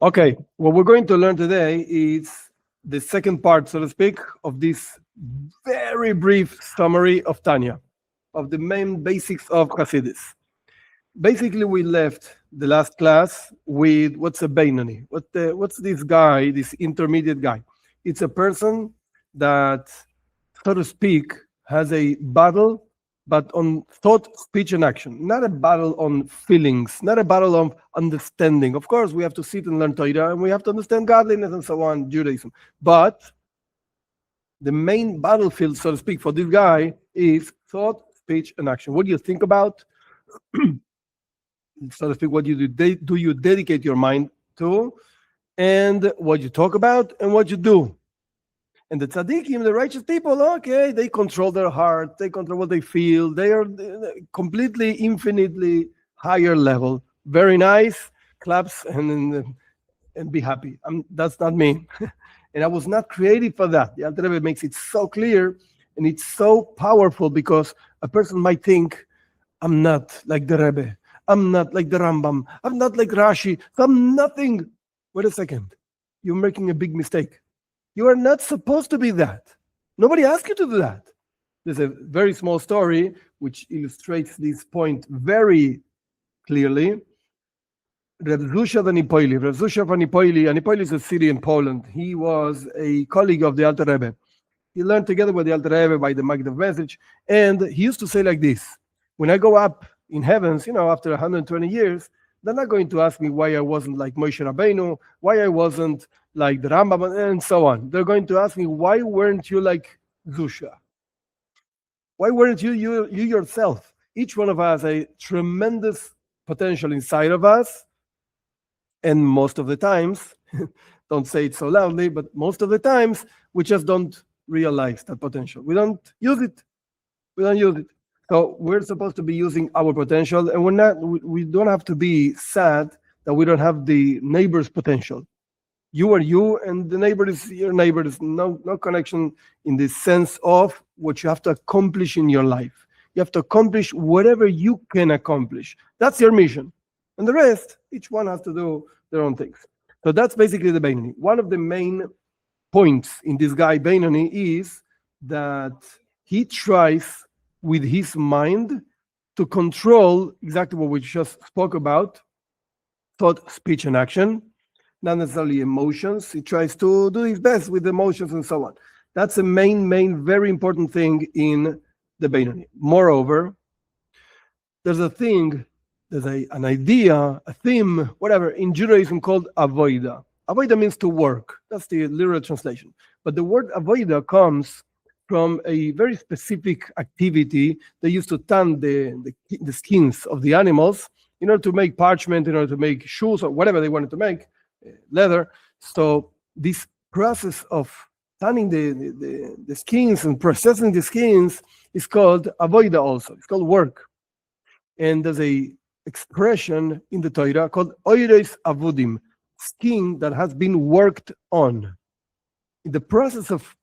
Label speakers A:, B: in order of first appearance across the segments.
A: Okay, what we're going to learn today is the second part, so to speak, of this very brief summary of Tanya, of the main basics of Chassidus. Basically, we left the last class with what's a Beinoni? What's this guy, this intermediate guy? It's a person that, so to speak, has a battle, but on thought, speech, and action. Not a battle on feelings, not a battle of understanding. Of course, we have to sit and learn Torah, and we have to understand godliness and so on, Judaism. But the main battlefield, so to speak, for this guy is thought, speech, and action. What do you think about? So to speak, what do you dedicate your mind to, and what you talk about, and what you do. And the tzaddikim, the righteous people, okay, they control their heart, they control what they feel, they are completely, infinitely higher level. Very nice, claps and be happy. That's not me. And I was not created for that. The Alter Rebbe makes it so clear, and it's so powerful, because a person might think, I'm not like the Rebbe, I'm not like the Rambam, I'm not like Rashi, I'm nothing. Wait a second, you're making a big mistake. You are not supposed to be that. Nobody asked you to do that. There's a very small story which illustrates this point very clearly. Reb Zusha Anipoili. Reb Zusha Anipoili is a city in Poland. He was a colleague of the Alter Rebbe. He learned together with the Alter Rebbe by the Magdav message, and he used to say like this: when I go up in heavens, after 120 years, they're not going to ask me why I wasn't like Moshe Rabbeinu, why I wasn't like the Rambam, and so on. They're going to ask me, why weren't you like Zusha? Why weren't you yourself? Each one of us has a tremendous potential inside of us, and most of the times, don't say it so loudly, but most of the times, we just don't realize that potential. We don't use it. So we're supposed to be using our potential, and we don't have to be sad that we don't have the neighbor's potential. You are you, and the neighbor is your neighbor. There's no connection in the sense of what you have to accomplish in your life. You have to accomplish whatever you can accomplish. That's your mission. And the rest, each one has to do their own things. So that's basically the Beinoni. One of the main points in this guy, Beinoni, is that he tries with his mind to control exactly what we just spoke about, thought, speech, and action, not necessarily emotions. He tries to do his best with emotions and so on. That's a main, very important thing in the Beinoni. Moreover, there's an idea, a theme, whatever, in Judaism called avoida. Avoida means to work. That's the literal translation. But the word avoida comes from a very specific activity. They used to tan the skins of the animals in order to make parchment, in order to make shoes, or whatever they wanted to make, leather. So this process of tanning the skins and processing the skins is called avoida also. It's called work. And there's a expression in the Torah called oireis avudim, skin that has been worked on. In the process of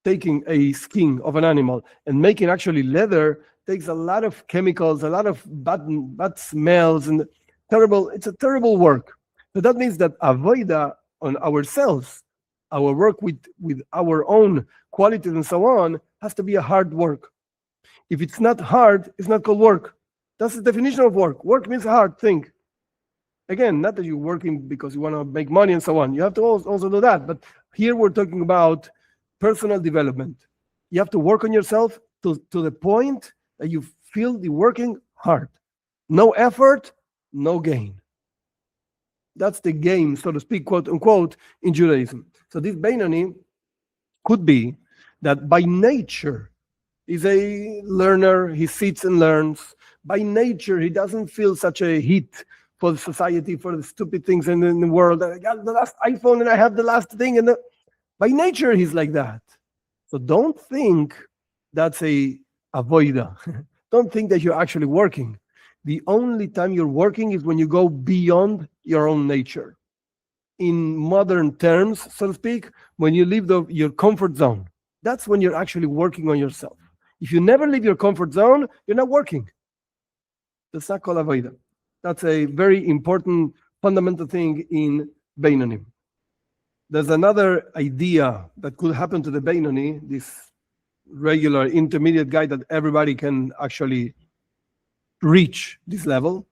A: taking a skin of an animal and making actually leather takes a lot of chemicals, a lot of bad smells, and it's a terrible work. So that means that avoida on ourselves, our work with our own qualities and so on, has to be a hard work. If it's not hard, it's not called work. That's the definition of work. Work means a hard thing. Again, not that you're working because you want to make money and so on. You have to also do that. But here we're talking about personal development. You have to work on yourself to the point that you feel the working hard. No effort, no gain. That's the game, so to speak, quote unquote, in Judaism. So this Beinoni could be that by nature he's a learner, he sits and learns. By nature, he doesn't feel such a heat for the society, for the stupid things in the world. I got the last iPhone and I have the last thing. And by nature, he's like that. So don't think that's a avoida. Don't think that you're actually working. The only time you're working is when you go beyond your own nature. In modern terms, so to speak, when you leave your comfort zone, that's when you're actually working on yourself. If you never leave your comfort zone, you're not working. That's not called avoida. That's a very important fundamental thing in Beinonim. There's another idea that could happen to the Beinoni, this regular intermediate guy that everybody can actually reach this level,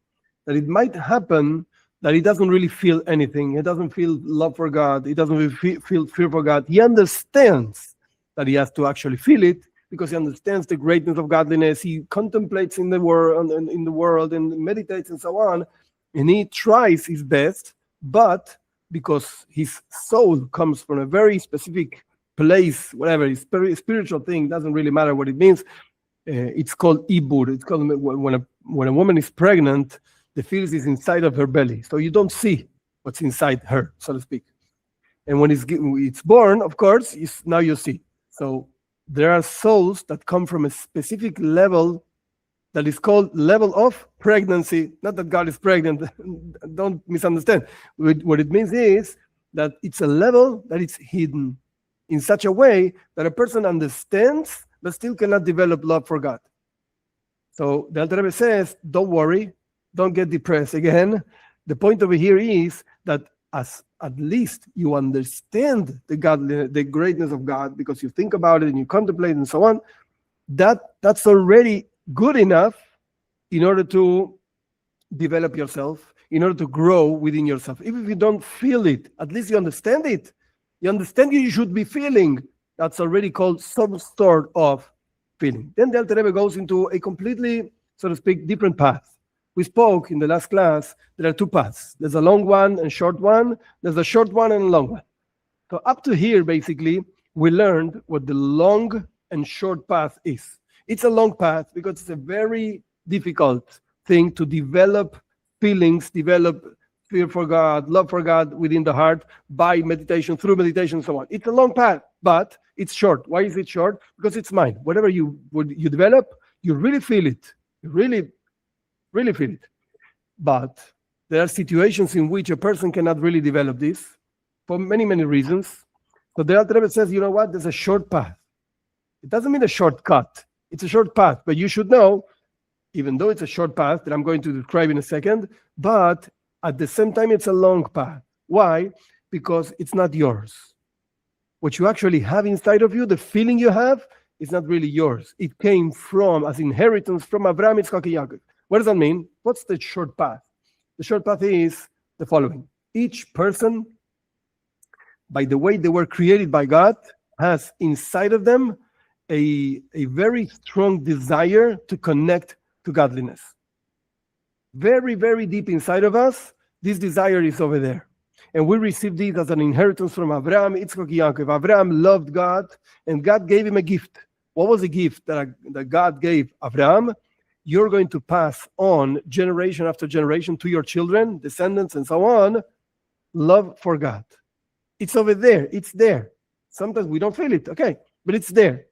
A: that it might happen that he doesn't really feel anything. He doesn't feel love for God. He doesn't really feel fear for God. He understands that he has to actually feel it because he understands the greatness of godliness. He contemplates in the world and meditates and so on, and he tries his best, but because his soul comes from a very specific place, whatever, his spiritual thing, doesn't really matter what it means. It's called ibur. It's called when a woman is pregnant, the fetus is inside of her belly. So you don't see what's inside her, so to speak. And when it's born, of course, now you see. So there are souls that come from a specific level that is called level of pregnancy. Not that God is pregnant, don't misunderstand. What it means is that it's a level that is hidden in such a way that a person understands but still cannot develop love for God. So the Alter Rebbe says, don't worry, don't get depressed again. The point over here is that as at least you understand the greatness of God because you think about it and you contemplate and so on, that's already good enough in order to develop yourself, in order to grow within yourself. Even if you don't feel it, at least you understand it. You understand you should be feeling. That's already called some sort of feeling. Then the Alter Rebbe goes into a completely, so to speak, different path. We spoke in the last class, there are two paths. There's a long one and short one. There's a short one and a long one. So up to here, basically, we learned what the long and short path is. It's a long path because it's a very difficult thing to develop feelings, develop fear for God, love for God within the heart by meditation, through meditation, and so on. It's a long path, but it's short. Why is it short? Because it's mine. Whatever you develop, you really feel it. You really feel it. But there are situations in which a person cannot really develop this for many, many reasons. So the Alter Rebbe says, you know what? There's a short path. It doesn't mean a shortcut. It's a short path, but you should know, even though it's a short path that I'm going to describe in a second, but at the same time, it's a long path. Why? Because it's not yours. What you actually have inside of you, the feeling you have, is not really yours. It came from, as inheritance from Abraham, Yitzchak, and Yaakov. What does that mean? What's the short path? The short path is the following. Each person, by the way they were created by God, has inside of them a very strong desire to connect to godliness. Very, very deep inside of us, this desire is over there. And we received it as an inheritance from Abraham, Yitzchak, Yaakov. Abraham loved God, and God gave him a gift. What was the gift that God gave Abraham? You're going to pass on generation after generation to your children, descendants, and so on, love for God. It's over there. It's there. Sometimes we don't feel it, okay, but it's there.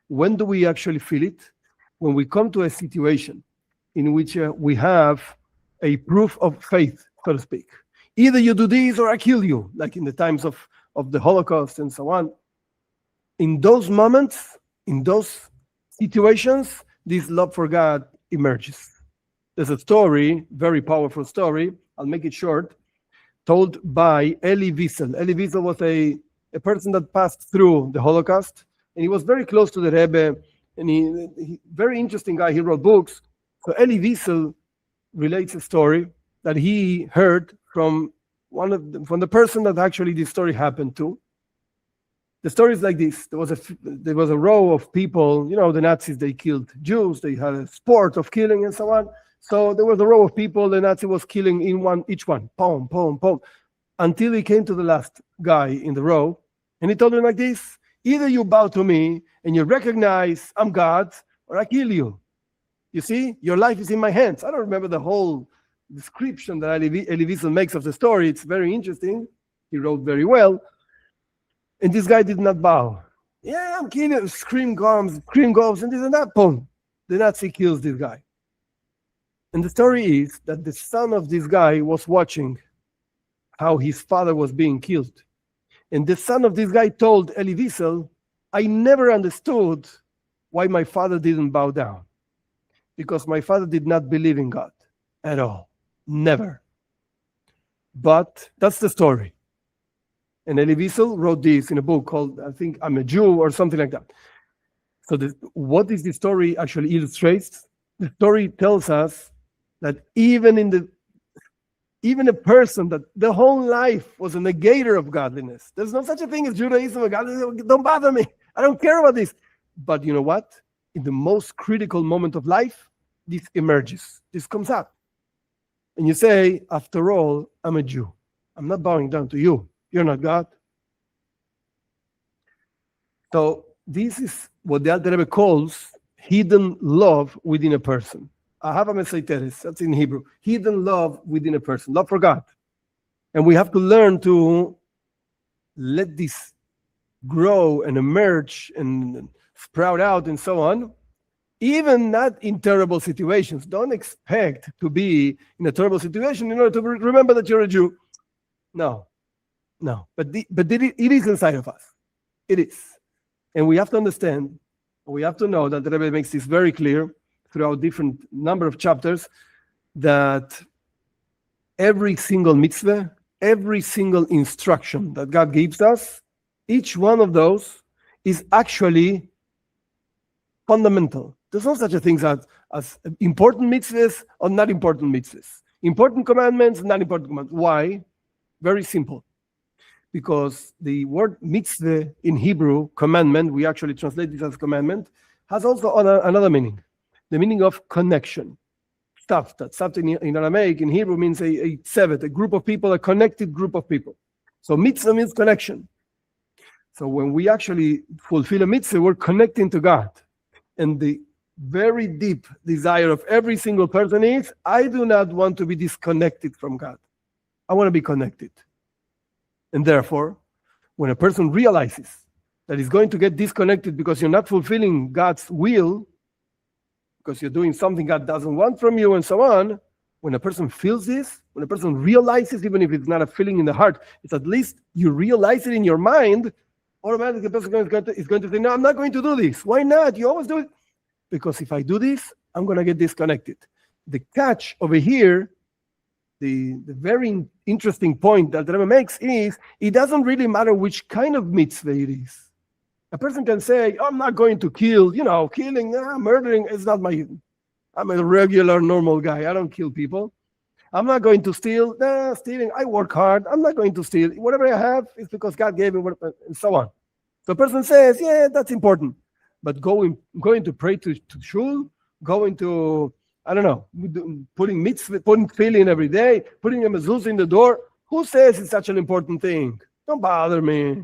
A: When do we actually feel it? When we come to a situation in which we have a proof of faith, so to speak. Either you do this or I kill you, like in the times of the Holocaust and so on. In those moments, in those situations, this love for God emerges. There's a story, very powerful story, I'll make it short, told by Eli Wiesel. Eli Wiesel was a person that passed through the Holocaust, and he was very close to the Rebbe, and he very interesting guy, he wrote books. So Eli Wiesel relates a story that he heard from the person that actually this story happened to. The story is like this. There was a row of people, the Nazis, they killed Jews, they had a sport of killing and so on. So there was a row of people, the Nazi was killing each one, pom, pom, pom, until he came to the last guy in the row, and he told him like this: either you bow to me and you recognize I'm God, or I kill you. You see, your life is in my hands. I don't remember the whole description that Eli Wiesel makes of the story. It's very interesting. He wrote very well. And this guy did not bow. Yeah, I'm killing, scream goes, and this and that, boom. The Nazi kills this guy. And the story is that the son of this guy was watching how his father was being killed. And the son of this guy told Eli Wiesel, I never understood why my father didn't bow down. Because my father did not believe in God at all. Never. But that's the story. And Elie Wiesel wrote this in a book called, I think, I'm a Jew or something like that. So what is the story actually illustrates? The story tells us that even a person that the whole life was a negator of godliness. There's no such a thing as Judaism or godliness. Don't bother me. I don't care about this. But you know what? In the most critical moment of life, this emerges. This comes out. And you say, after all, I'm a Jew. I'm not bowing down to you. You're not God. So this is what the Alter Rebbe calls hidden love within a person. Ahava mesaiteres, that's in Hebrew. Hidden love within a person, love for God. And we have to learn to let this grow and emerge and sprout out and so on, even not in terrible situations. Don't expect to be in a terrible situation in order to remember that you're a Jew. No. But it is inside of us. It is. And we have to understand, we have to know that the Rebbe makes this very clear throughout different number of chapters, that every single mitzvah, every single instruction that God gives us, each one of those is actually fundamental. There's no such a thing as important mitzvahs or not important mitzvahs. Important commandments, not important commandments. Why? Very simple. Because the word mitzvah in Hebrew, commandment, we actually translate it as commandment, has also another meaning. The meaning of connection. Staft in Aramaic, in Hebrew, means a tzevet, a group of people, a connected group of people. So mitzvah means connection. So when we actually fulfill a mitzvah, we're connecting to God. And the very deep desire of every single person is, I do not want to be disconnected from God. I want to be connected. And therefore, when a person realizes that he's going to get disconnected because you're not fulfilling God's will, because you're doing something God doesn't want from you and so on, when a person feels this, when a person realizes, even if it's not a feeling in the heart, it's at least you realize it in your mind, automatically the person is going to say, no, I'm not going to do this. Why not? You always do it. Because if I do this, I'm going to get disconnected. The catch over here, the very interesting point that the Rebbe makes is, it doesn't really matter which kind of mitzvah it is. A person can say, I'm not going to kill, killing, murdering is not I'm a regular, normal guy. I don't kill people. I'm not going to steal. Stealing, I work hard. I'm not going to steal. Whatever I have is because God gave me, and so on. So a person says, yeah, that's important. But going to pray to shul, going to, I don't know, putting mitzvah, putting tefillin every day, putting a mezuzah in the door, who says it's such an important thing? Don't bother me.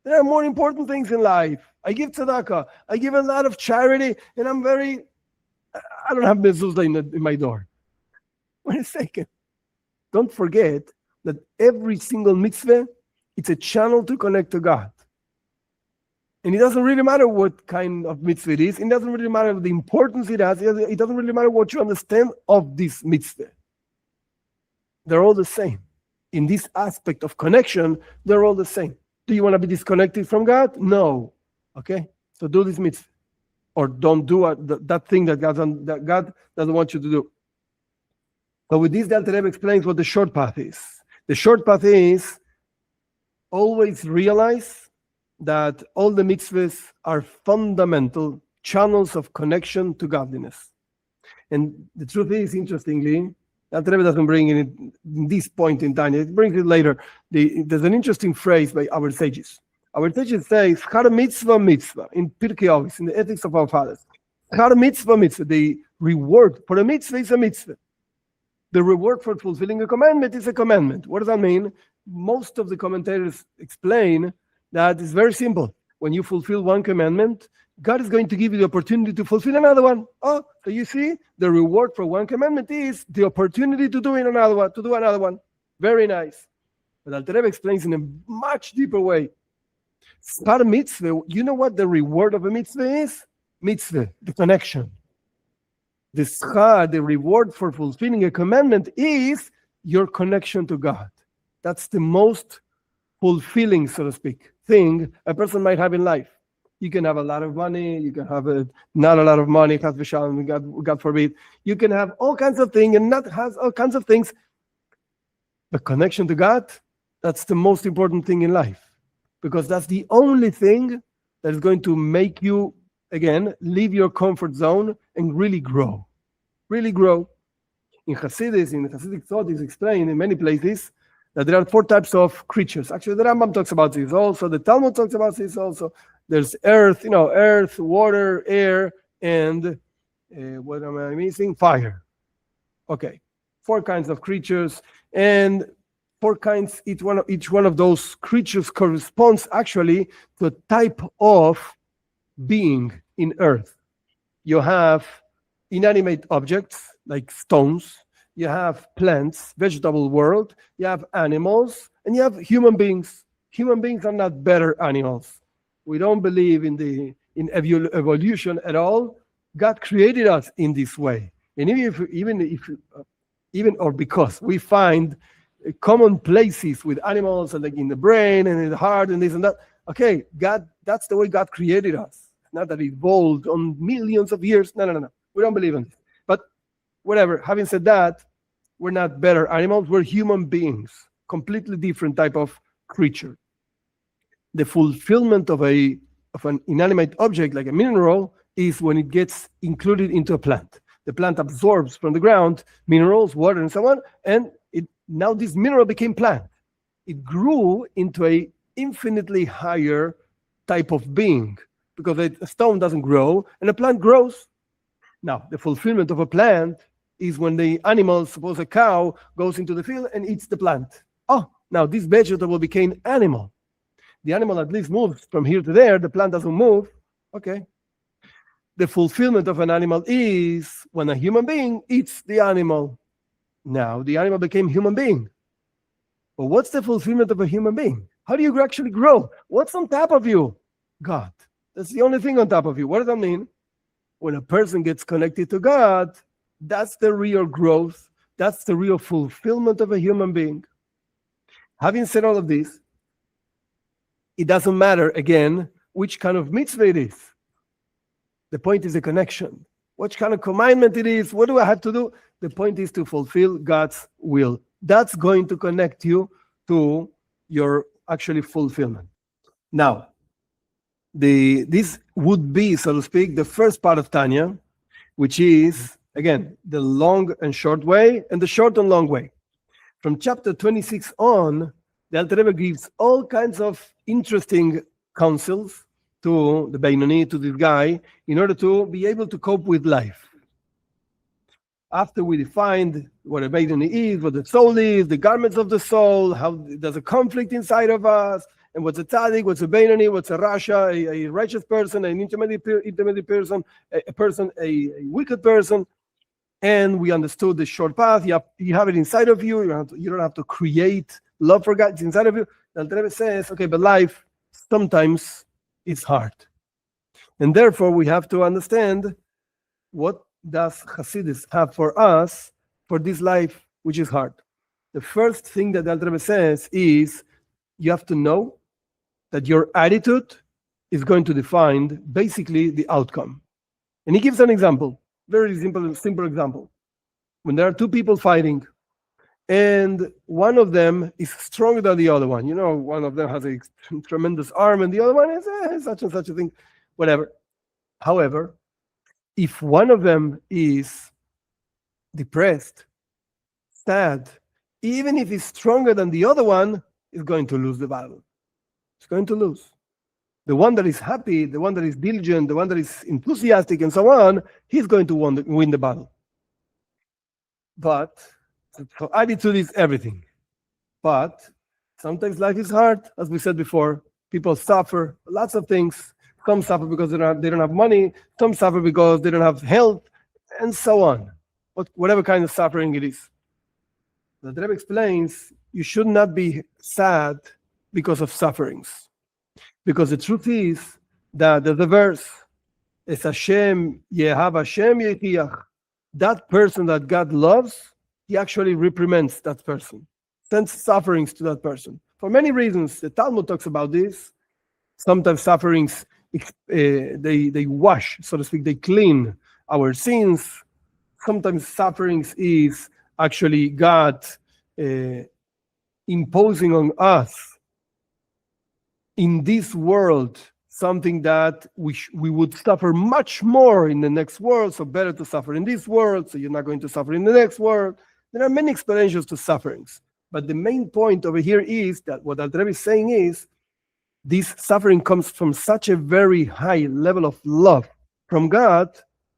A: There are more important things in life. I give tzedakah. I give a lot of charity, and I don't have mezuzah in my door. Wait a second. Don't forget that every single mitzvah, it's a channel to connect to God. And it doesn't really matter what kind of mitzvah it is. It doesn't really matter the importance it has. It doesn't really matter what you understand of this mitzvah. They're all the same. In this aspect of connection, they're all the same. Do you want to be disconnected from God? No. Okay? So do this mitzvah. Or don't do that thing that God doesn't want you to do. So with this, the Alter Rebbe explains what the short path is. The short path is always realize that all the mitzvahs are fundamental channels of connection to godliness. And the truth is, interestingly, the Alter Rebbe doesn't bring it in this point in Tanya. It brings it later. There's an interesting phrase by our sages. Our sages say, Schar mitzvah mitzvah, in Pirkei Avos, in the ethics of our fathers. Schar mitzvah mitzvah, the reward for a mitzvah is a mitzvah. The reward for fulfilling a commandment is a commandment. What does that mean? Most of the commentators explain that it's very simple. When you fulfill one commandment, God is going to give you the opportunity to fulfill another one. Oh, so you see, the reward for one commandment is the opportunity to do another one. Very nice. But Alter Rebbe explains in a much deeper way. Schar mitzvah, you know what the reward of a mitzvah is? Mitzvah, the connection. The schar, the reward for fulfilling a commandment is your connection to God. That's the most fulfilling, so to speak, thing a person might have in life. You can have a lot of money, you can have not a lot of money, God forbid. You can have all kinds of things and not have all kinds of things. The connection to God, that's the most important thing in life. because that's the only thing that is going to make you, again, leave your comfort zone and really grow. Really grow. In Hasidic thought, is explained in many places that there are 4 types of creatures. Actually, the Rambam talks about this also. The Talmud talks about this also. There's earth, earth, water, air, and what am I missing? Fire. Okay, 4 kinds of creatures, and 4 kinds. Each one of those creatures corresponds actually to a type of being in earth. You have inanimate objects like stones, you have plants, vegetable world, you have animals, and you have human beings. Human beings are not better animals. We don't believe in evolution at all. God created us in this way. And even because we find common places with animals and like in the brain and in the heart and this and that. Okay, God, that's the way God created us. Not that it evolved on millions of years. No. We don't believe in this. But whatever, having said that, we're not better animals. We're human beings, completely different type of creature. The fulfillment of an inanimate object like a mineral is when it gets included into a plant. The plant absorbs from the ground minerals, water, and so on, and now this mineral became plant. It grew into a infinitely higher type of being because a stone doesn't grow and a plant grows. Now, the fulfillment of a plant is when the animal, suppose a cow, goes into the field and eats the plant. Oh, now this vegetable became animal. The animal at least moves from here to there. The plant doesn't move. Okay. The fulfillment of an animal is when a human being eats the animal. Now, the animal became human being. But what's the fulfillment of a human being? How do you actually grow? What's on top of you? God. That's the only thing on top of you. What does that mean? When a person gets connected to God, that's the real growth. That's the real fulfillment of a human being. Having said all of this, it doesn't matter, again, which kind of mitzvah it is. The point is the connection. What kind of commandment it is, what do I have to do? The point is to fulfill God's will. That's going to connect you to your actually fulfillment. Now, this would be, so to speak, the first part of Tanya, which is, again, the long and short way and the short and long way. From chapter 26 on, the Alter Rebbe gives all kinds of interesting counsels to the Beinoni, to this guy, in order to be able to cope with life. After we defined what a Beinoni is, what the soul is, the garments of the soul, how there's a conflict inside of us, and what's a tzaddik, what's a Beinoni, what's a rasha, a righteous person, an intermediate person, a wicked person, and we understood the short path. You have it inside of you. You don't have to create love for God. It's inside of you. The Alter Rebbe says, okay, but life sometimes is hard. And therefore, we have to understand what does Hasidus have for us for this life, which is hard. The first thing that the Alter Rebbe says is you have to know that your attitude is going to define basically the outcome. And he gives an example, very simple example. When there are 2 people fighting, and one of them is stronger than the other one. One of them has a tremendous arm, and the other one is such and such a thing, whatever. However, if one of them is depressed, sad, even if he's stronger than the other one, is going to lose the battle. It's going to lose. The one that is happy, the one that is diligent, the one that is enthusiastic, and so on, he's going to win the battle. But so attitude is everything. But sometimes life is hard, as we said before. People suffer lots of things. Some suffer because they don't have money. Some suffer because they don't have health, and so on. Whatever kind of suffering it is. The Rebbe explains you should not be sad because of sufferings. Because the truth is that the verse is Hashem Yehav Hashem Yehiach. That person that God loves, he actually reprimands that person, sends sufferings to that person. For many reasons, the Talmud talks about this. Sometimes sufferings, they wash, so to speak, they clean our sins. Sometimes sufferings is actually God imposing on us in this world something that we would suffer much more in the next world, so better to suffer in this world, so you're not going to suffer in the next world. There are many explanations to sufferings. But the main point over here is that what Rabbi is saying is this suffering comes from such a very high level of love from God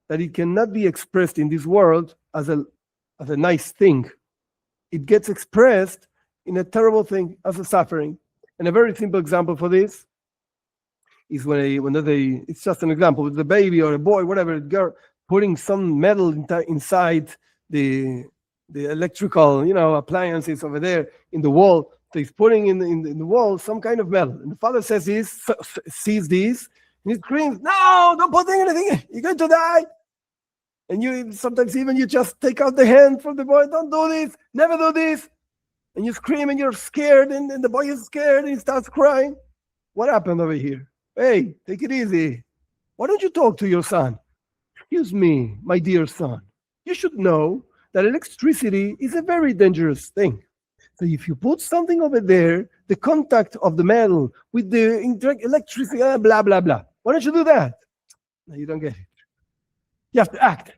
A: that it cannot be expressed in this world as a nice thing. It gets expressed in a terrible thing as a suffering. And a very simple example for this is it's just an example, with the baby or a boy, whatever, girl, putting some metal inside the electrical, appliances over there in the wall. So he's putting in the wall some kind of metal. And the father sees this, and he screams, "No, don't put anything in. You're going to die." And you sometimes even you just take out the hand from the boy. "Don't do this. Never do this." And you scream and you're scared, and the boy is scared and he starts crying. What happened over here? "Hey, take it easy. Why don't you talk to your son?" "Excuse me, my dear son. You should know that electricity is a very dangerous thing. So if you put something over there, the contact of the metal with the electricity, blah, blah, blah. Why don't you do that?" No, you don't get it. You have to act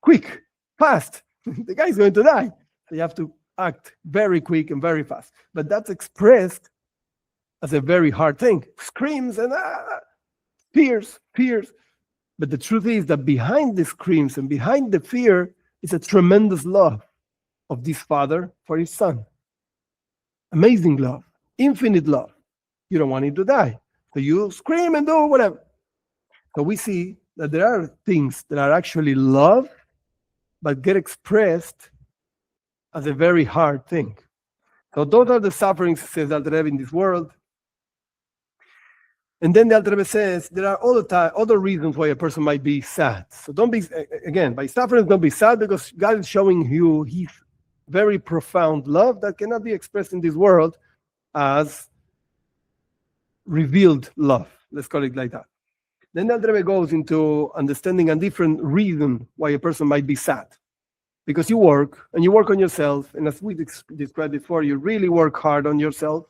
A: quick, fast. The guy's going to die. So you have to act very quick and very fast. But that's expressed as a very hard thing. Screams and fears. But the truth is that behind the screams and behind the fear is a tremendous love of this father for his son. Amazing love, infinite love. You don't want him to die. So you scream and do whatever. So we see that there are things that are actually love, but get expressed as a very hard thing. So those are the sufferings, says the Alter Rebbe, in this world. And then the Alter Rebbe says there are other reasons why a person might be sad. So don't be, again, by suffering, don't be sad, because God is showing you his very profound love that cannot be expressed in this world as revealed love. Let's call it like that. Then the Alter Rebbe goes into understanding a different reason why a person might be sad. Because you work on yourself, and as we described before, you really work hard on yourself,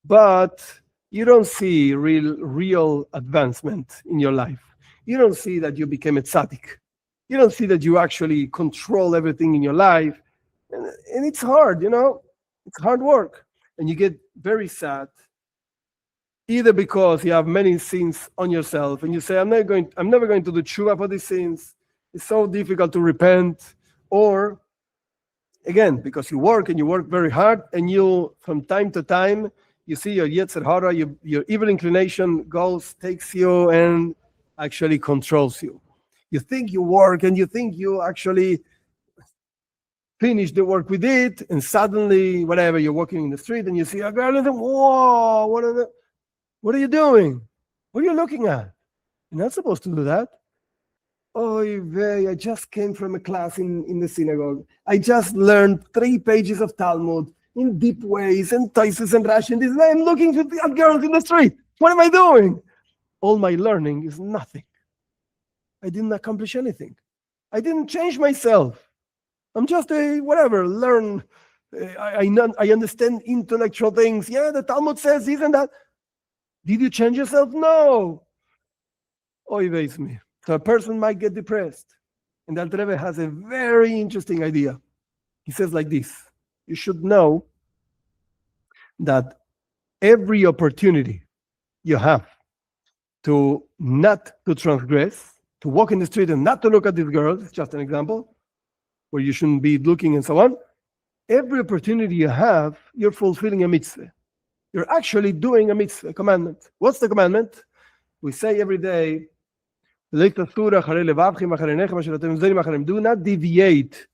A: but you don't see real advancement in your life. You don't see that you became a tzaddik. You don't see that you actually control everything in your life. And it's hard, it's hard work. And you get very sad, either because you have many sins on yourself, and you say, I'm never going to do tshuva for these sins. It's so difficult to repent. Or, again, because you work very hard, and you, from time to time, you see your yetzer hara, your evil inclination takes you and actually controls you. You think you work, and you think you actually finish the work with it, and suddenly, whatever, you're walking in the street, and you see a girl, and then, whoa, what are you doing? What are you looking at? You're not supposed to do that. Oy vey, I just came from a class in the synagogue. I just learned 3 pages of Talmud in deep ways, and Taisus and Rashi, and this. I'm looking at girls in the street. What am I doing? All my learning is nothing. I didn't accomplish anything. I didn't change myself. I'm just learn. I understand intellectual things. Yeah, the Talmud says this and that. Did you change yourself? No. Oy vey is me. So a person might get depressed. And the Alter Rebbe has a very interesting idea. He says like this: you should know that every opportunity you have to not to transgress, to walk in the street and not to look at these girls, it's just an example, where you shouldn't be looking and so on. Every opportunity you have, you're fulfilling a mitzvah. You're actually doing a mitzvah, a commandment. What's the commandment? We say every day, do not deviate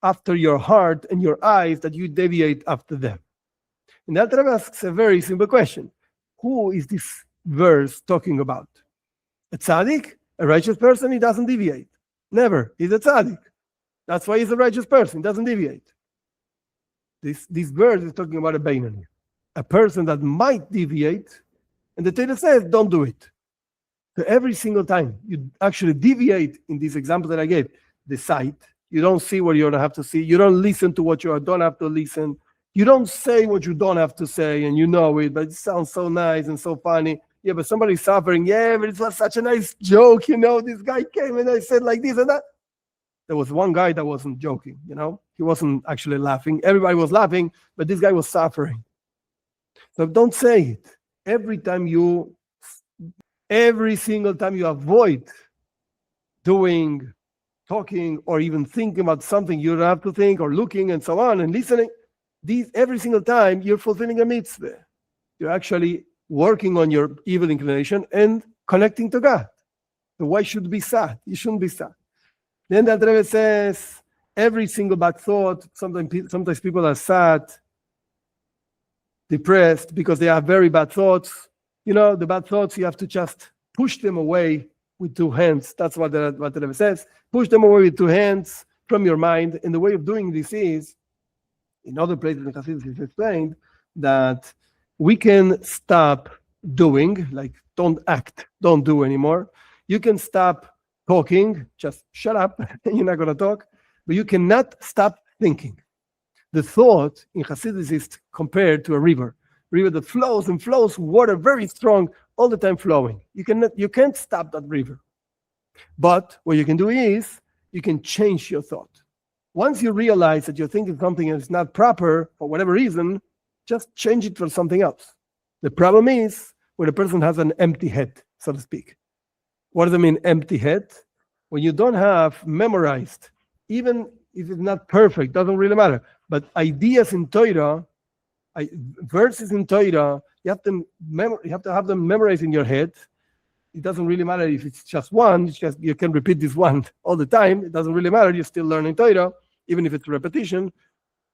A: after your heart and your eyes, that you deviate after them. And the Alter Rebbe asks a very simple question. Who is this verse talking about? A tzaddik? A righteous person? He doesn't deviate. Never. He's a tzaddik. That's why he's a righteous person. He doesn't deviate. This verse is talking about a Beinoni, a person that might deviate, and the Torah says, don't do it. So every single time you actually deviate, in this example that I gave, the sight, you don't see what you don't have to see, you don't listen to what you don't have to listen, You don't say what you don't have to say, and you know it, but it sounds so nice and so funny. Yeah, but somebody's suffering. Yeah, but it was such a nice joke. This guy came and I said like this and that. There was one guy that wasn't joking, He wasn't actually laughing. Everybody was laughing, but this guy was suffering. So don't say it. Every single time you avoid doing, talking, or even thinking about something you don't have to think, or looking and so on, and listening, every single time you're fulfilling a mitzvah. You're actually working on your evil inclination and connecting to God. So why should you be sad? You shouldn't be sad. Then the Rebbe says, every single bad thought, sometimes people are sad, depressed, because they have very bad thoughts. The bad thoughts, you have to just push them away with two hands. That's what the Rebbe says. Push them away with two hands from your mind. And the way of doing this is, in other places in Chassidus, it's explained that we can stop doing, like don't act, don't do anymore. You can stop talking, just shut up, you're not going to talk, but you cannot stop thinking. The thought in Chassidus is compared to a river that flows and flows, water very strong, all the time flowing. You can't stop that river. But what you can do is, you can change your thought. Once you realize that you're thinking something is not proper, for whatever reason, just change it for something else. The problem is when a person has an empty head, so to speak. What does it mean, empty head? When you don't have memorized, even if it's not perfect, doesn't really matter, but ideas in Torah, verses in Torah, you have to have them memorized in your head. It doesn't really matter if it's just one, you can repeat this one all the time. It doesn't really matter, you're still learning Torah, even if it's repetition.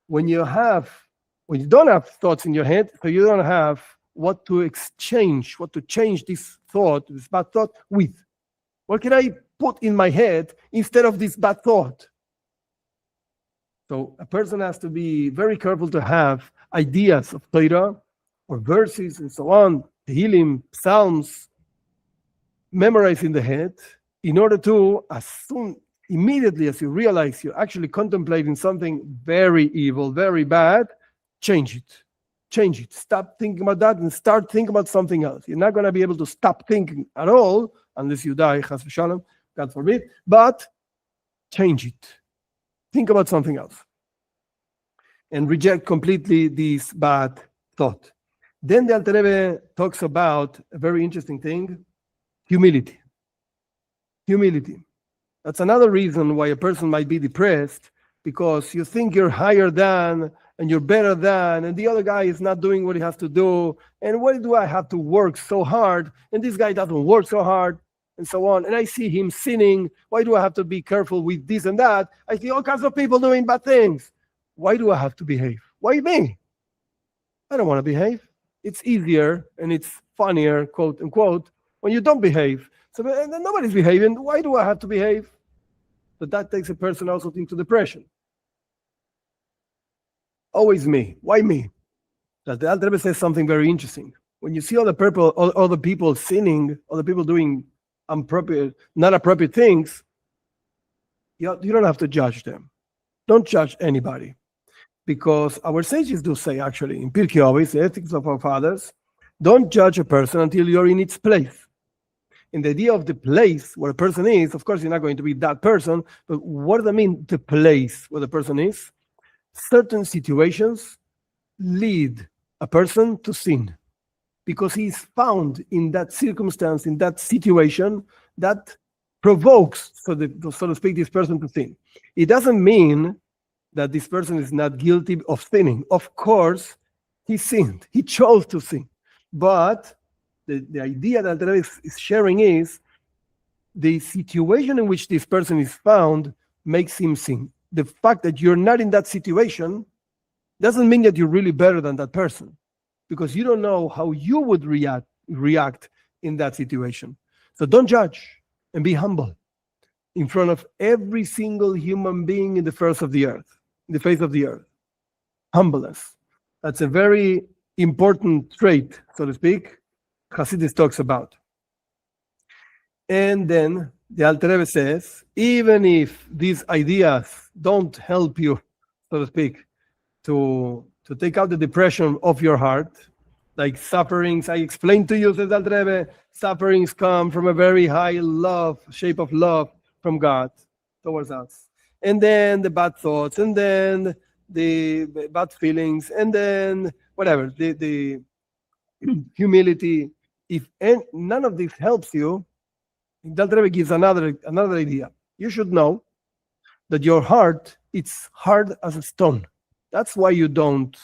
A: When you don't have thoughts in your head, so you don't have what to change this thought, this bad thought with. What can I put in my head instead of this bad thought? So a person has to be very careful to have ideas of Torah or verses and so on, Tehillim, Psalms, memorized in the head, in order to, immediately as you realize you're actually contemplating something very evil, very bad, change it. Stop thinking about that and start thinking about something else. You're not going to be able to stop thinking at all unless you die, chas v'shalom, God forbid, but change it. Think about something else and reject completely this bad thought. Then the Alter Rebbe talks about a very interesting thing, humility. That's another reason why a person might be depressed, because you think you're higher than and you're better than, and the other guy is not doing what he has to do, and why do I have to work so hard, and this guy doesn't work so hard, and so on, and I see him sinning, why do I have to be careful with this and that? I see all kinds of people doing bad things. Why do I have to behave? Why me? I don't want to behave. It's easier and it's funnier, quote unquote, when you don't behave. So nobody's behaving. Why do I have to behave? But that takes a person also into depression. Always me. Why me? That the Alter Rebbe says something very interesting. When you see other people sinning, other people doing not appropriate things, you don't have to judge them. Don't judge anybody. Because our sages do say, actually, in Pirkei Avos, the ethics of our fathers, don't judge a person until you're in its place. In the idea of the place where a person is, of course, you're not going to be that person, but what does that mean, the place where the person is? Certain situations lead a person to sin because he's found in that circumstance, in that situation that provokes, so to speak, this person to sin. It doesn't mean that this person is not guilty of sinning. Of course, he sinned. He chose to sin. But the idea that Rabbi is sharing is the situation in which this person is found makes him sin. The fact that you're not in that situation doesn't mean that you're really better than that person, because you don't know how you would react in that situation. So don't judge and be humble in front of every single human being in the face of the earth. Humbleness. That's a very important trait, so to speak, Chassidus talks about. And then the Alter Rebbe says, even if these ideas don't help you, so to speak, to to take out the depression of your heart, like sufferings. I explained to you, says Al Rebbe, sufferings come from a very high love, shape of love from God towards us. And then the bad thoughts, and then the bad feelings, and then whatever, the humility. If none of this helps you, Al Rebbe gives another idea. You should know that your heart, it's hard as a stone. That's why you don't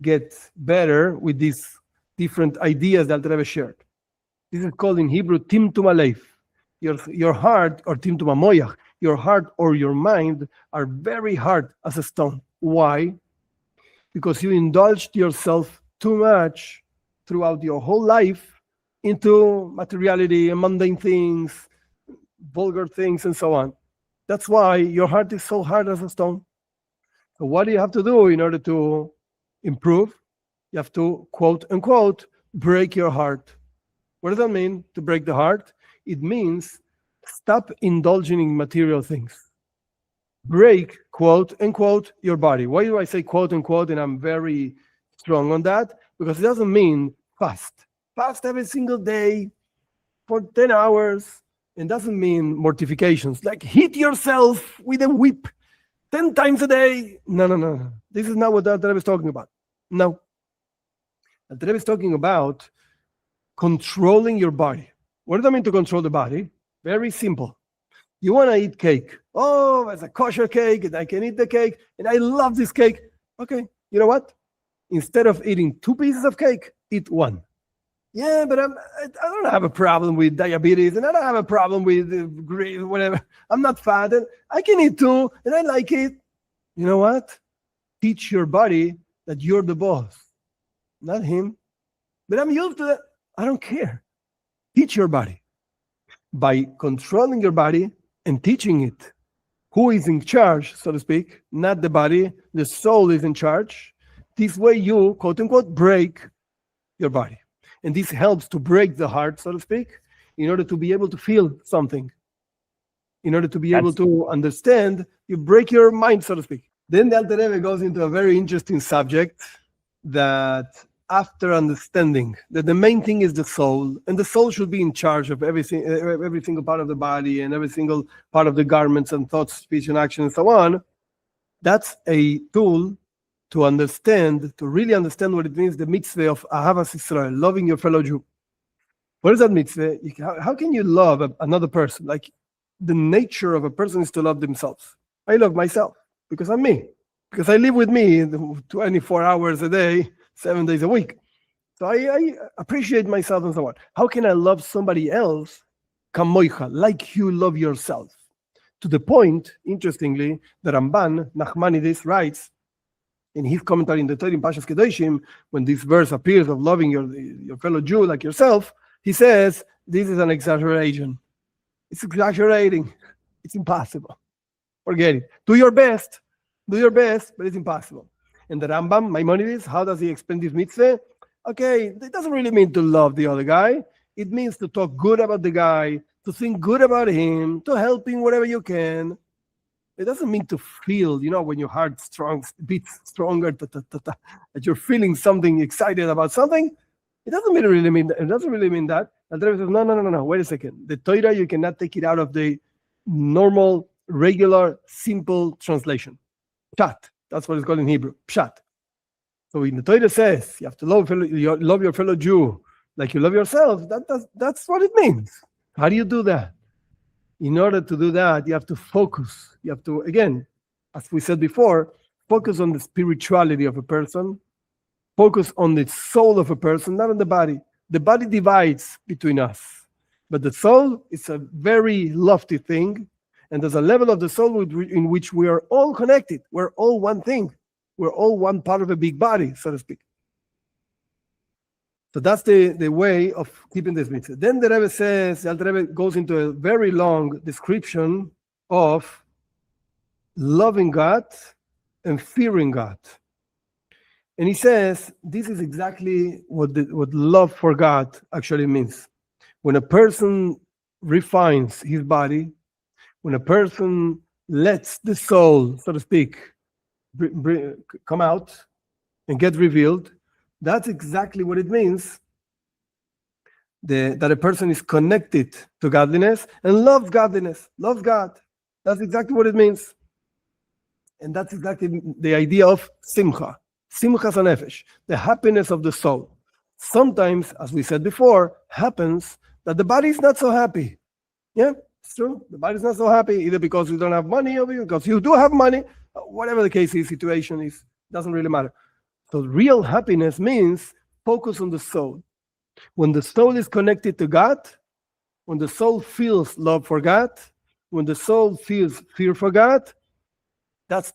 A: get better with these different ideas that Rebbe shared. This is called in Hebrew timtum aleif. Your heart, or timtum amoyach, your heart or your mind are very hard as a stone. Why? Because you indulged yourself too much throughout your whole life into materiality and mundane things, vulgar things, and so on. That's why your heart is so hard as a stone. So what do you have to do in order to improve? You have to, quote unquote, break your heart. What does that mean, to break the heart? It means stop indulging in material things. Break, quote unquote, your body. Why do I say quote unquote, and I'm very strong on that? Because it doesn't mean fast. Fast every single day for 10 hours. It doesn't mean mortifications, like hit yourself with a whip 10 times a day. No. This is not what the Rebbe is talking about. No. The Rebbe is talking about controlling your body. What does that mean, to control the body? Very simple. You want to eat cake. Oh, it's a kosher cake, and I can eat the cake, and I love this cake. Okay, you know what? Instead of eating 2 pieces of cake, eat 1. Yeah, but I don't have a problem with diabetes, and I don't have a problem with whatever. I'm not fat, and I can eat 2, and I like it. You know what? Teach your body that you're the boss, not him. But I'm used to that. I don't care. Teach your body. By controlling your body and teaching it who is in charge, so to speak, not the body, the soul is in charge. This way you, quote unquote, break your body. And this helps to break the heart, so to speak, in order to be able to feel something. In order to be able to understand, you break your mind, so to speak. Then the Alter Rebbe goes into a very interesting subject, that after understanding that the main thing is the soul, and the soul should be in charge of every single part of the body and every single part of the garments and thoughts, speech and action and so on, that's a tool to understand, to really understand what it means, the mitzvah of Ahavas Israel, loving your fellow Jew. What is that mitzvah? How can you love another person? Like, the nature of a person is to love themselves. I love myself because I'm me, because I live with me 24 hours a day, 7 days a week. So I appreciate myself and so on. How can I love somebody else, kamoicha, like you love yourself? To the point, interestingly, the Ramban, Nachmanides, writes, in his commentary in the Torah in Pashas Kedoshim, when this verse appears of loving your fellow Jew like yourself, he says, this is an exaggeration. It's exaggerating. It's impossible. Forget it. Do your best, but it's impossible. And the Rambam, Maimonides, how does he explain this mitzvah? Okay, it doesn't really mean to love the other guy. It means to talk good about the guy, to think good about him, to help him whatever you can. It doesn't mean to feel, when your heart beats stronger, that you're feeling something, excited about something. It doesn't really mean that. It doesn't really mean that. And the Rebbe says, no, wait a second. The Torah, you cannot take it out of the normal, regular, simple translation. Pshat. That's what it's called in Hebrew. Pshat. So when the Torah says you have to love your fellow Jew like you love yourself, that's what it means. How do you do that? In order to do that, you have to focus. You have to, again, as we said before, focus on the spirituality of a person. Focus on the soul of a person, not on the body. The body divides between us. But the soul is a very lofty thing. And there's a level of the soul in which we are all connected. We're all one thing. We're all one part of a big body, so to speak. So that's the way of keeping this mitzvah. Then the Rebbe says, the Alter Rebbe goes into a very long description of loving God and fearing God. And he says, this is exactly what love for God actually means. When a person refines his body, when a person lets the soul, so to speak, come out, and get revealed, that's exactly what it means that a person is connected to godliness and loves godliness, loves God. That's exactly what it means. And that's exactly the idea of simcha, simchas hanefesh, the happiness of the soul. Sometimes, as we said before, happens that the body is not so happy. Yeah, it's true. The body's not so happy, either because you don't have money or because you do have money. Whatever the case is, situation is, doesn't really matter. So real happiness means focus on the soul. When the soul is connected to God, when the soul feels love for God, when the soul feels fear for God, that's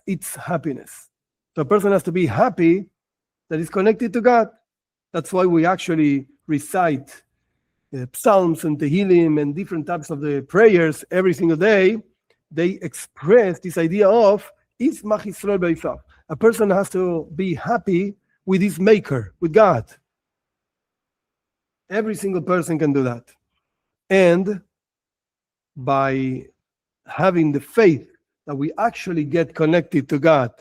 A: its happiness. So a person has to be happy that is connected to God. That's why we actually recite psalms and tehillim and different types of the prayers every single day. They express this idea of Ismach Yisrael B'Isav. A person has to be happy with his maker, with God. Every single person can do that. And by having the faith that we actually get connected to God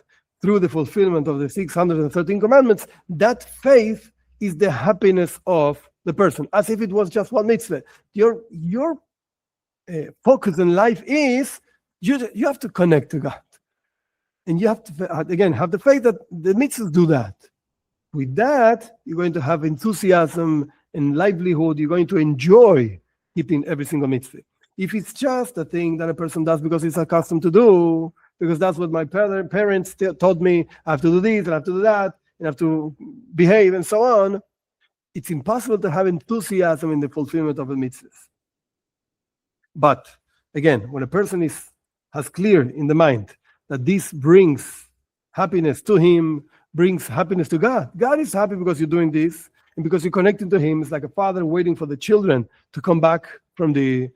A: through the fulfillment of the 613 commandments, that faith is the happiness of the person, as if it was just one mitzvah. Your focus in life is you have to connect to God. And you have to, again, have the faith that the mitzvahs do that. With that, you're going to have enthusiasm and livelihood. You're going to enjoy keeping every single mitzvah. If it's just a thing that a person does because it's accustomed to do, because that's what my parents taught me, I have to do this, and I have to do that, and I have to behave, and so on, it's impossible to have enthusiasm in the fulfillment of the mitzvahs. But again, when a person has clear in the mind that this brings happiness to him, brings happiness to God. God is happy because you're doing this, and because you're connected to him. It's like a father waiting for the children to come back from the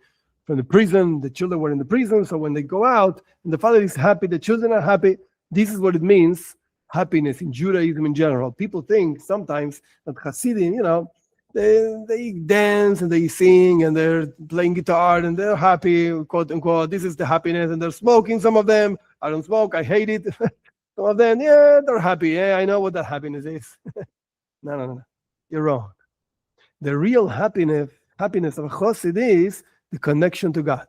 A: prison. The children were in the prison, so when they go out, and the father is happy, the children are happy. This is what it means, happiness in Judaism in general. People think sometimes that Hasidim, they dance and they sing and they're playing guitar and they're happy, quote unquote. This is the happiness, and they're smoking. Some of them, I don't smoke, I hate it. Some of them, yeah, they're happy. Yeah, I know what that happiness is. No. You're wrong. The real happiness of a Chassid is the connection to God,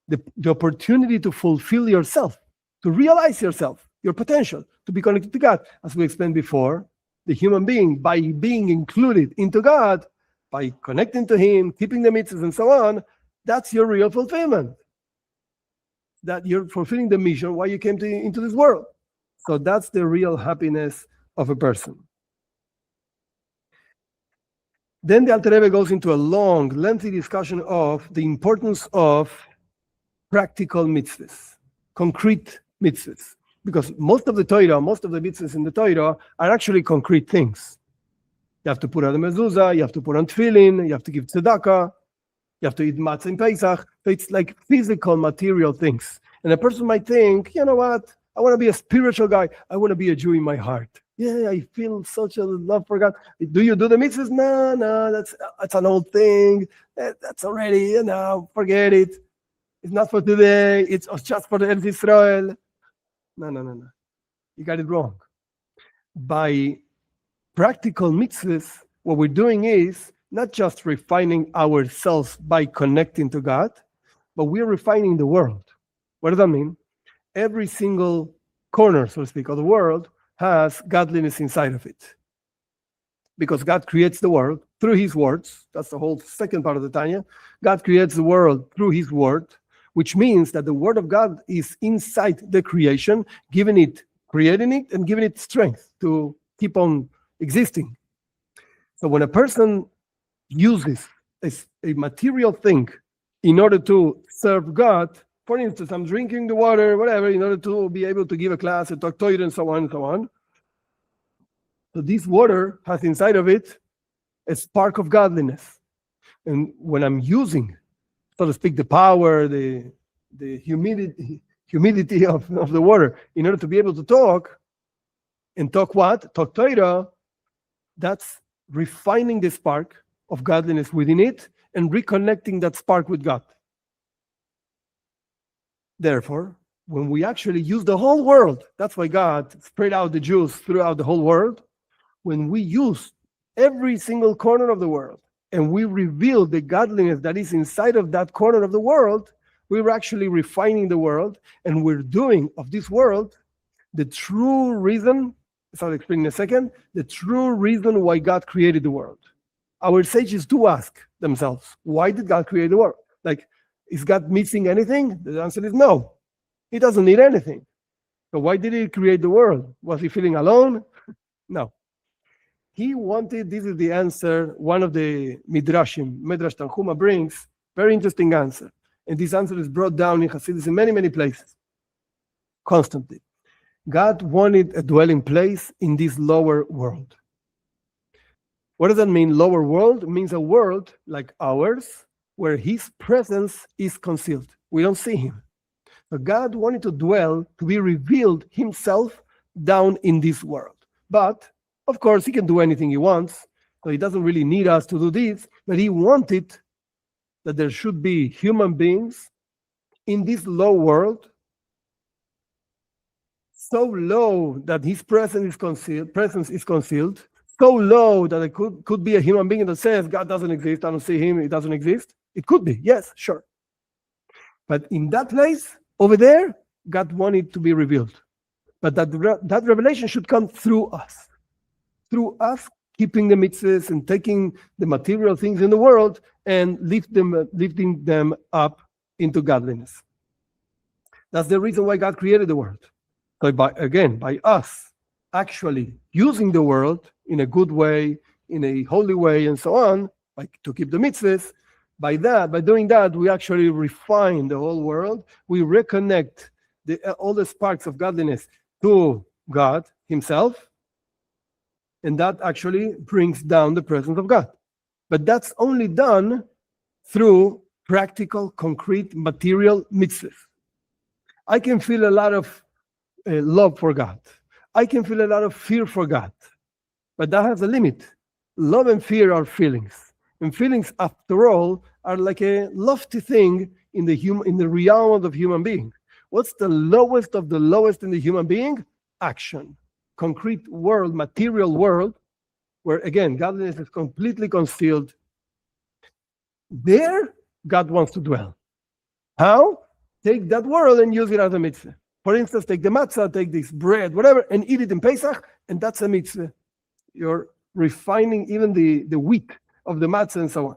A: the opportunity to fulfill yourself, to realize yourself, your potential, to be connected to God. As we explained before, the human being, by being included into God, by connecting to him, keeping the mitzvahs and so on, that's your real fulfillment. That you're fulfilling the mission why you came into this world. So that's the real happiness of a person. Then the Alter Rebbe goes into a long, lengthy discussion of the importance of practical mitzvahs, concrete mitzvahs. Because most of the mitzvahs in the Torah are actually concrete things. You have to put on a mezuzah, you have to put on tefillin, you have to give tzedakah, you have to eat matzah in Pesach. So it's like physical, material things. And a person might think, you know what? I want to be a spiritual guy. I want to be a Jew in my heart. Yeah, I feel such a love for God. Do you do the mitzvahs? No, that's an old thing. That's already, forget it. It's not for today. It's just for the Eretz Israel. No. You got it wrong. By practical mitzvahs, what we're doing is not just refining ourselves by connecting to God, but we're refining the world. What does that mean? Every single corner, so to speak, of the world has godliness inside of it. Because God creates the world through his words. That's the whole second part of the Tanya. God creates the world through his word, which means that the word of God is inside the creation, creating it and giving it strength to keep on existing. So when a person uses a material thing in order to serve God, for instance, I'm drinking the water, whatever, in order to be able to give a class, a talk to it, and so on and so on. So this water has inside of it a spark of godliness. And when I'm using, so to speak, the power, the humidity of the water in order to be able to talk, and talk what? Talk Torah, that's refining the spark of godliness within it and reconnecting that spark with God. Therefore, when we actually use the whole world, that's why God spread out the Jews throughout the whole world. When we use every single corner of the world and we reveal the godliness that is inside of that corner of the world, we're actually refining the world, and we're doing of this world the true reason, as I'll explain in a second, the true reason why God created the world. Our sages do ask themselves, why did God create the world? Like, is God missing anything? The answer is no. He doesn't need anything. So why did he create the world? Was he feeling alone? No. He wanted, this is the answer, one of the Midrashim, Midrash Tanhuma brings, very interesting answer. And this answer is brought down in Chassidus in many, many places, constantly. God wanted a dwelling place in this lower world. What does that mean, lower world? It means a world like ours, where his presence is concealed. We don't see him. So God wanted to dwell, to be revealed himself down in this world. But, of course, he can do anything he wants, so he doesn't really need us to do this, but he wanted that there should be human beings in this low world, so low that his presence is concealed, so low that it could be a human being that says, God doesn't exist, I don't see him, he doesn't exist. It could be, yes, sure. But in that place, over there, God wanted to be revealed. But that revelation should come through us keeping the mitzvahs and taking the material things in the world and lifting them up into godliness. That's the reason why God created the world. So by us actually using the world in a good way, in a holy way, and so on, like to keep the mitzvahs, by doing that, we actually refine the whole world. We reconnect all the sparks of godliness to God himself, and that actually brings down the presence of God. But that's only done through practical, concrete, material mitzvahs. I can feel a lot of love for God. I can feel a lot of fear for God. But that has a limit. Love and fear are feelings. And feelings, after all, are like a lofty thing in the realm of the human being. What's the lowest of the lowest in the human being? Action. Concrete world, material world, where again, godliness is completely concealed. There, God wants to dwell. How? Take that world and use it as a mitzvah. For instance, take the matzah, take this bread, whatever, and eat it in Pesach, and that's a mitzvah. You're refining even the wheat of the matzah and so on.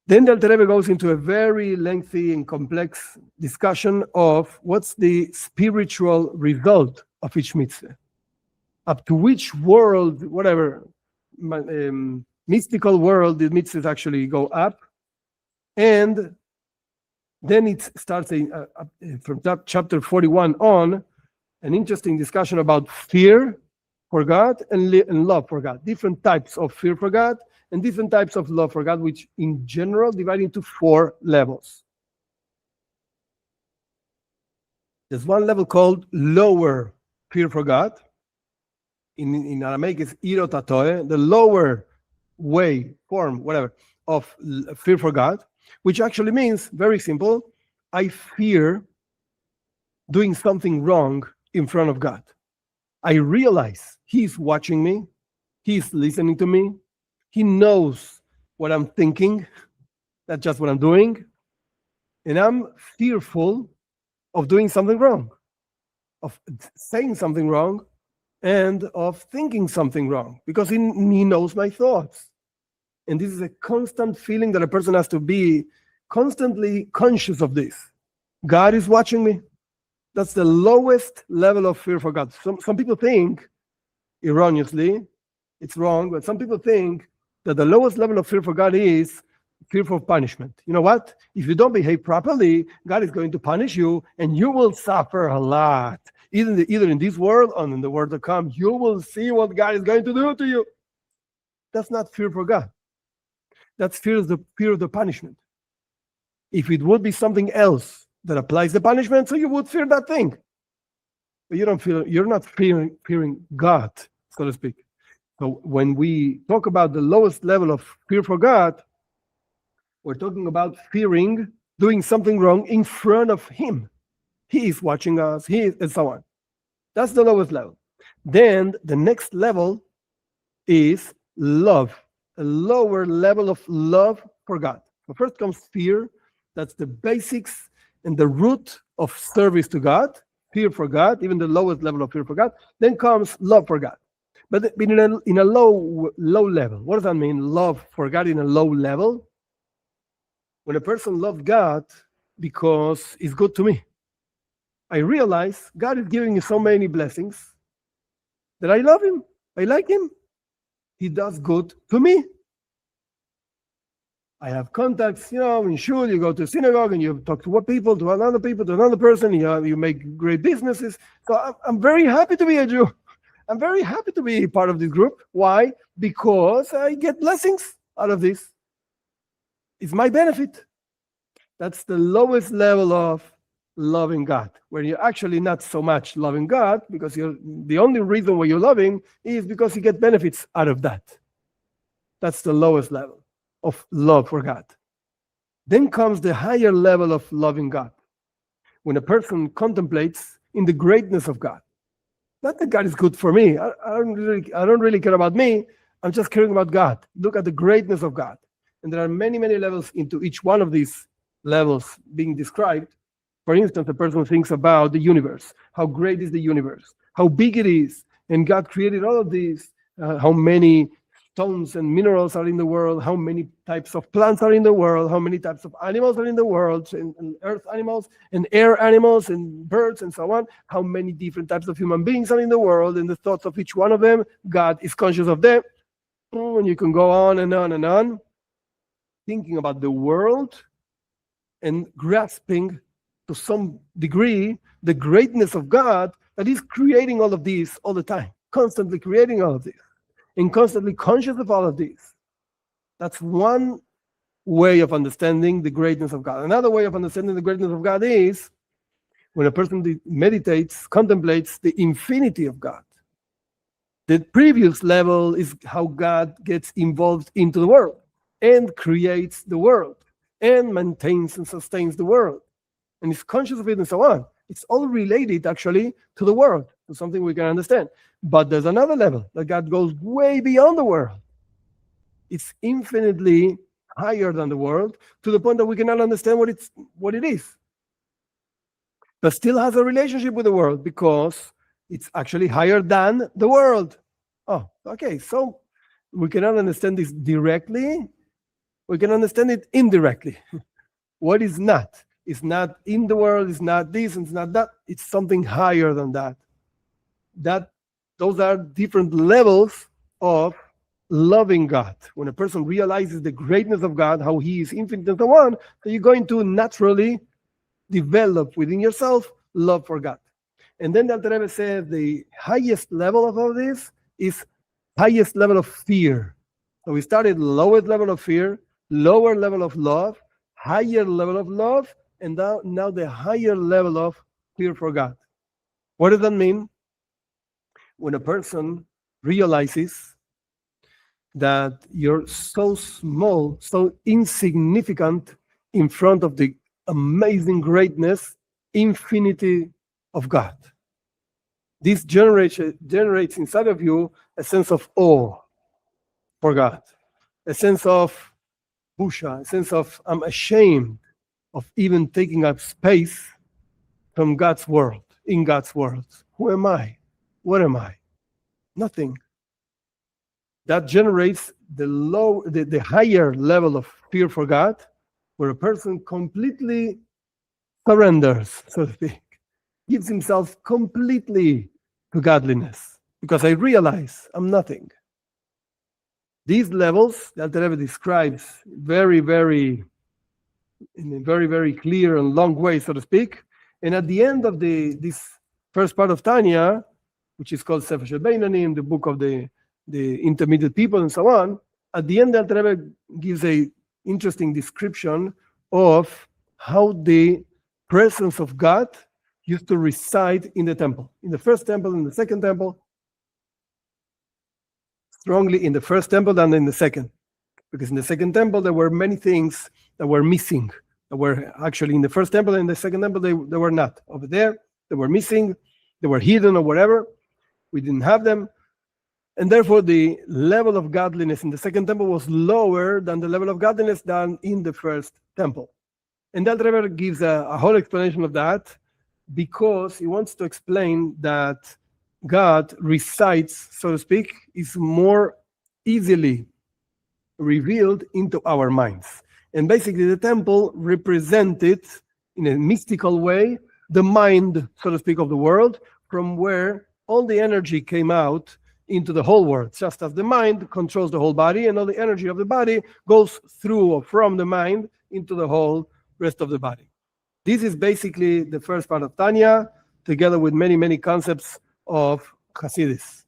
A: Then the Alter Rebbe goes into a very lengthy and complex discussion of what's the spiritual result of each mitzvah. Up to which world, whatever, mystical world, the mitzvahs actually go up. And then it starts from chapter 41 on, an interesting discussion about fear for God and love for God. Different types of fear for God and different types of love for God, which in general divide into 4 levels. There's one level called lower fear for God. In Aramaic, it's irot hatoeh, the lower way, form, whatever, of fear for God, which actually means, very simple, I fear doing something wrong in front of God. I realize he's watching me, he's listening to me, he knows what I'm thinking, that's just what I'm doing, and I'm fearful of doing something wrong, of saying something wrong, and of thinking something wrong, because he knows my thoughts. And this is a constant feeling that a person has to be constantly conscious of this. God is watching me. That's the lowest level of fear for God. Some people think, erroneously, it's wrong, but some people think that the lowest level of fear for God is fear for punishment. You know what? If you don't behave properly, God is going to punish you, and you will suffer a lot. Either in this world or in the world to come, you will see what God is going to do to you. That's not fear for God. That's fear of the punishment. If it would be something else that applies the punishment, so you would fear that thing. But you're not fearing God, so to speak. So when we talk about the lowest level of fear for God, we're talking about fearing doing something wrong in front of him. He is watching us, and so on. That's the lowest level. Then the next level is love, a lower level of love for God. So first comes fear. That's the basics and the root of service to God, fear for God, even the lowest level of fear for God. Then comes love for God. But in a low level. What does that mean? Love for God in a low level. When a person loves God because he's good to me, I realize God is giving me so many blessings that I love him. I like him. He does good to me. I have contacts, in shul, you go to synagogue and you talk to what people, to another person, you make great businesses. So I'm very happy to be a Jew. I'm very happy to be part of this group. Why? Because I get blessings out of this. It's my benefit. That's the lowest level of loving God, where you're actually not so much loving God, because the only reason why you're loving is because you get benefits out of that. That's the lowest level of love for God. Then comes the higher level of loving God, when a person contemplates in the greatness of God. Not that God is good for me. I don't really care about me. I'm just caring about God. Look at the greatness of God. And there are many, many levels into each one of these levels being described. For instance, a person thinks about the universe. How great is the universe? How big it is? And God created all of these. How many stones and minerals are in the world? How many types of plants are in the world? How many types of animals are in the world? And earth animals and air animals and birds and so on. How many different types of human beings are in the world? And the thoughts of each one of them. God is conscious of them. And you can go on and on and on, thinking about the world and grasping to some degree the greatness of God, that is creating all of these all the time, constantly creating all of this, and constantly conscious of all of this. That's one way of understanding the greatness of God. Another way of understanding the greatness of God is when a person meditates, contemplates the infinity of God. The previous level is how God gets involved into the world and creates the world and maintains and sustains the world and is conscious of it and so on. It's all related actually to the world, to something we can understand. But there's another level that God goes way beyond the world. It's infinitely higher than the world, to the point that we cannot understand what it is. But still has a relationship with the world because it's actually higher than the world. Oh, okay. So we cannot understand this directly. We can understand it indirectly. What is not? It's not in the world, it's not this, and it's not that. It's something higher than that. Those are different levels of loving God. When a person realizes the greatness of God, how he is infinite and so on, so you're going to naturally develop within yourself love for God. And then the Alter Rebbe says the highest level of all this is highest level of fear. So we started lowest level of fear, lower level of love, higher level of love, and now the higher level of fear for God. What does that mean? When a person realizes that you're so small, so insignificant in front of the amazing greatness, infinity of God. This generates inside of you a sense of awe for God, a sense of busha, a sense of I'm ashamed of even taking up space from God's world, in God's world. Who am I? What am I? Nothing. That generates the higher level of fear for God, where a person completely surrenders, so to speak, gives himself completely to godliness, because I realize I'm nothing. These levels that the Rebbe describes in a very, very clear and long way, so to speak. And at the end of this first part of Tanya, which is called Sefer Shalom-B'nei, the book of the intermediate people and so on, at the end, the Rebbe gives a interesting description of how the presence of God used to reside in the temple. In the first temple, in the second temple, strongly in the first temple than in the second. Because in the second temple, there were many things that were missing. that were actually in the first temple, and in the second temple they were not. Over there, they were missing, they were hidden or whatever. We didn't have them. And therefore, the level of godliness in the second temple was lower than the level of godliness done in the first temple. And that Rebbe gives a whole explanation of that, because he wants to explain that God resides, so to speak, is more easily revealed into our minds. And basically, the temple represented, in a mystical way, the mind, so to speak, of the world, from where all the energy came out into the whole world, just as the mind controls the whole body, and all the energy of the body goes through or from the mind into the whole rest of the body. This is basically the first part of Tanya, together with many, many concepts of Chassidus.